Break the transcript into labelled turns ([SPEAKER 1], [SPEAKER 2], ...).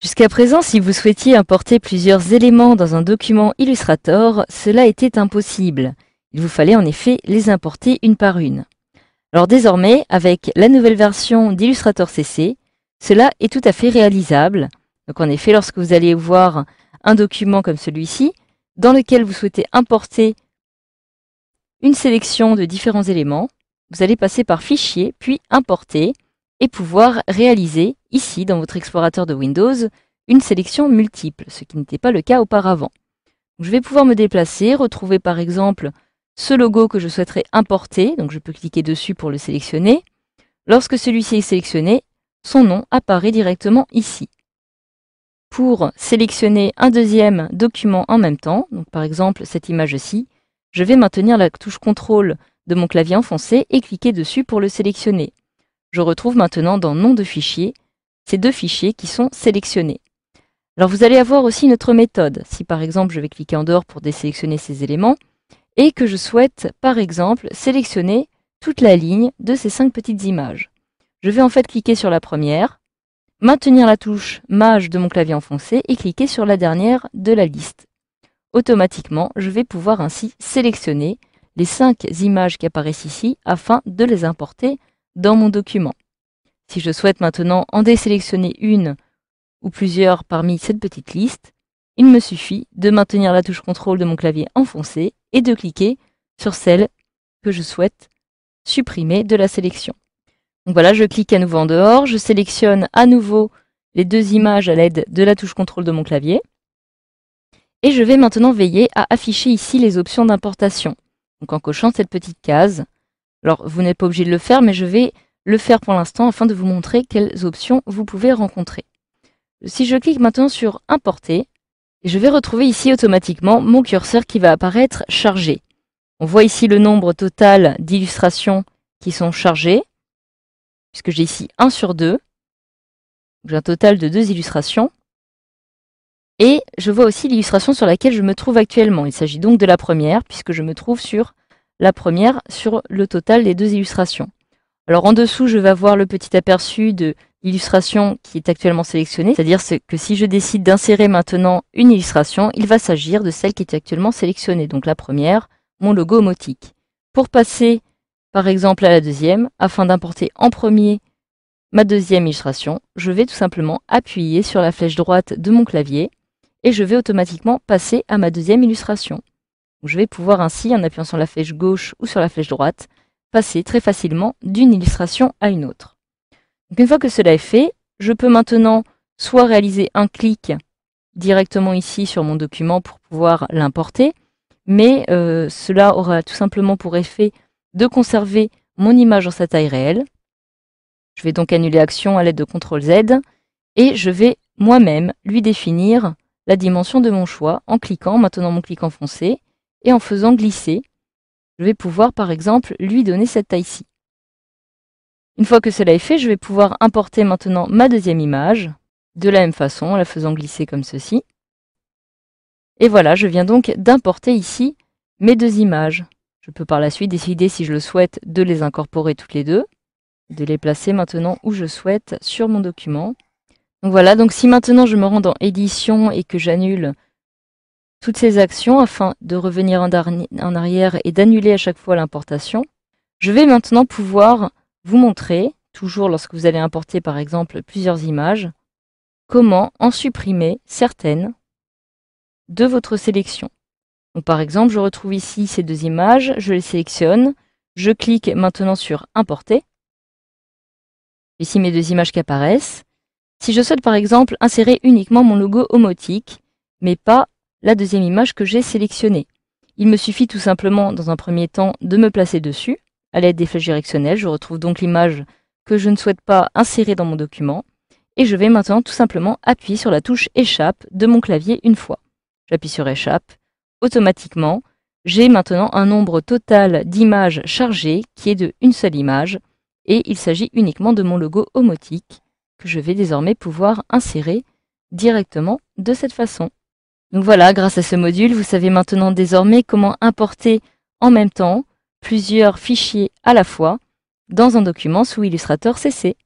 [SPEAKER 1] Jusqu'à présent, si vous souhaitiez importer plusieurs éléments dans un document Illustrator, cela était impossible. Il vous fallait en effet les importer une par une. Alors désormais, avec la nouvelle version d'Illustrator CC, cela est tout à fait réalisable. Donc en effet, lorsque vous allez voir un document comme celui-ci, dans lequel vous souhaitez importer une sélection de différents éléments, vous allez passer par Fichier, puis Importer, et pouvoir réaliser, ici, dans votre explorateur de Windows, une sélection multiple, ce qui n'était pas le cas auparavant. Donc, je vais pouvoir me déplacer, retrouver par exemple ce logo que je souhaiterais importer, donc je peux cliquer dessus pour le sélectionner. Lorsque celui-ci est sélectionné, son nom apparaît directement ici. Pour sélectionner un deuxième document en même temps, donc par exemple cette image-ci, je vais maintenir la touche CTRL de mon clavier enfoncé et cliquer dessus pour le sélectionner. Je retrouve maintenant dans Nom de fichier ces deux fichiers qui sont sélectionnés. Alors vous allez avoir aussi une autre méthode. Si par exemple je vais cliquer en dehors pour désélectionner ces éléments et que je souhaite par exemple sélectionner toute la ligne de ces 5 petites images. Je vais en fait cliquer sur la première, maintenir la touche Maj de mon clavier enfoncé et cliquer sur la dernière de la liste. Automatiquement, je vais pouvoir ainsi sélectionner les 5 images qui apparaissent ici afin de les importer dans mon document. Si je souhaite maintenant en désélectionner une ou plusieurs parmi cette petite liste, il me suffit de maintenir la touche CTRL de mon clavier enfoncé et de cliquer sur celle que je souhaite supprimer de la sélection. Donc voilà, je clique à nouveau en dehors, je sélectionne à nouveau les 2 images à l'aide de la touche CTRL de mon clavier et je vais maintenant veiller à afficher ici les options d'importation. Donc en cochant cette petite case. Alors vous n'êtes pas obligé de le faire, mais je vais le faire pour l'instant afin de vous montrer quelles options vous pouvez rencontrer. Si je clique maintenant sur Importer, je vais retrouver ici automatiquement mon curseur qui va apparaître chargé. On voit ici le nombre total d'illustrations qui sont chargées, puisque j'ai ici 1 sur 2. J'ai un total de 2 illustrations. Et je vois aussi l'illustration sur laquelle je me trouve actuellement. Il s'agit donc de la première, puisque je me trouve sur la première sur le total des 2 illustrations. Alors en dessous, je vais avoir le petit aperçu de l'illustration qui est actuellement sélectionnée, c'est-à-dire que si je décide d'insérer maintenant une illustration, il va s'agir de celle qui est actuellement sélectionnée, donc la première, mon logo Omotic. Pour passer par exemple à la deuxième, afin d'importer en premier ma deuxième illustration, je vais tout simplement appuyer sur la flèche droite de mon clavier et je vais automatiquement passer à ma deuxième illustration. Je vais pouvoir ainsi, en appuyant sur la flèche gauche ou sur la flèche droite, passer très facilement d'une illustration à une autre. Donc une fois que cela est fait, je peux maintenant soit réaliser un clic directement ici sur mon document pour pouvoir l'importer, mais cela aura tout simplement pour effet de conserver mon image dans sa taille réelle. Je vais donc annuler action à l'aide de CTRL Z et je vais moi-même lui définir la dimension de mon choix en cliquant, maintenant mon clic enfoncé, et en faisant glisser. Je vais pouvoir par exemple lui donner cette taille-ci. Une fois que cela est fait, je vais pouvoir importer maintenant ma deuxième image de la même façon, en la faisant glisser comme ceci. Et voilà, je viens donc d'importer ici mes 2 images. Je peux par la suite décider, si je le souhaite, de les incorporer toutes les 2, de les placer maintenant où je souhaite sur mon document. Donc voilà, donc si maintenant je me rends dans Édition et que j'annule toutes ces actions afin de revenir en arrière et d'annuler à chaque fois l'importation, je vais maintenant pouvoir vous montrer, toujours lorsque vous allez importer par exemple plusieurs images, comment en supprimer certaines de votre sélection. Donc par exemple, je retrouve ici ces 2 images, je les sélectionne, je clique maintenant sur Importer. Ici mes 2 images qui apparaissent. Si je souhaite par exemple insérer uniquement mon logo Omotic, mais pas la deuxième image que j'ai sélectionnée, il me suffit tout simplement dans un premier temps de me placer dessus. À l'aide des flèches directionnelles, je retrouve donc l'image que je ne souhaite pas insérer dans mon document. Et je vais maintenant tout simplement appuyer sur la touche Échappe de mon clavier une fois. J'appuie sur Échappe. Automatiquement, j'ai maintenant un nombre total d'images chargées qui est de une seule image. Et il s'agit uniquement de mon logo Omotic que je vais désormais pouvoir insérer directement de cette façon. Donc voilà, grâce à ce module, vous savez maintenant désormais comment importer en même temps plusieurs fichiers à la fois dans un document sous Illustrator CC.